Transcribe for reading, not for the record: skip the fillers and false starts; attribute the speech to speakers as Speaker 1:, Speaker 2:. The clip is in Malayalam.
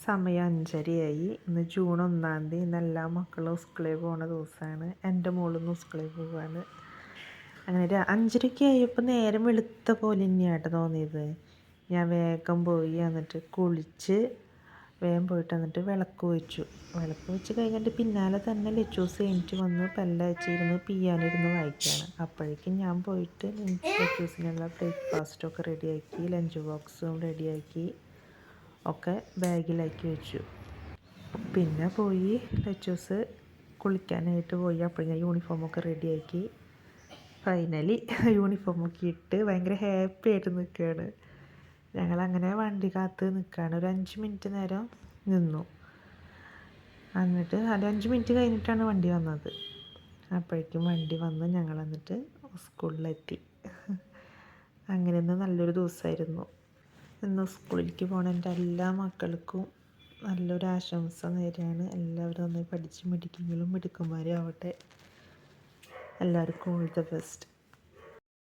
Speaker 1: സമയം 5:30 ഇന്ന് ജൂൺ 1 ഇന്ന് എല്ലാ മക്കളും സ്കൂളിൽ പോകുന്ന ദിവസമാണ്. എൻ്റെ മോളും സ്കൂളിൽ പോവുകയാണ്. അങ്ങനെ 5:30 ആയപ്പോൾ നേരം വെളുത്ത പോലെ തന്നെയാട്ടോ തോന്നിയത്. ഞാൻ വേഗം പോയി എന്നിട്ട് കുളിച്ച് വേഗം പോയിട്ട് എന്നിട്ട് വിളക്ക് വെച്ച് കഴിഞ്ഞിട്ട് പിന്നാലെ തന്നെ ലച്ചൂസ് എണീറ്റ് വന്ന് പല്ലച്ചിരുന്ന് പിയാനിരുന്ന് വായിക്കുകയാണ്. അപ്പോഴേക്കും ഞാൻ പോയിട്ട് ലച്ചൂസിനുള്ള ബ്രേക്ക്ഫാസ്റ്റൊക്കെ റെഡിയാക്കി, ലഞ്ച് ബോക്സും റെഡിയാക്കി ഒക്കെ ബാഗിലാക്കി വെച്ചു. പിന്നെ പോയി ലച്ചൂസ് കുളിക്കാനായിട്ട് പോയി. അപ്പോൾ ഞാൻ യൂണിഫോമൊക്കെ റെഡിയാക്കി. ഫൈനലി യൂണിഫോമൊക്കെ ഇട്ട് ഭയങ്കര ഹാപ്പി ആയിട്ട് നിൽക്കുകയാണ്. ഞങ്ങളങ്ങനെ വണ്ടി കാത്ത് നിൽക്കുകയാണ്. ഒരു 5 മിനിറ്റ് നേരം നിന്നു. എന്നിട്ട് അത് 5 മിനിറ്റ് കഴിഞ്ഞിട്ടാണ് വണ്ടി വന്നത്. അപ്പോഴേക്കും വണ്ടി വന്ന് ഞങ്ങൾ എന്നിട്ട് സ്കൂളിലെത്തി. അങ്ങനെ ഇന്ന് നല്ലൊരു ദിവസമായിരുന്നു. ഇന്ന് സ്കൂളിലേക്ക് പോകണ എൻ്റെ എല്ലാ മക്കൾക്കും നല്ലൊരു ആശംസ നേരെയാണ്. എല്ലാവരും നന്നായി പഠിച്ച് മിടുക്കികളും മിടുക്കന്മാരും ആവട്ടെ. എല്ലാവർക്കും ഓൾ ദ ബെസ്റ്റ്.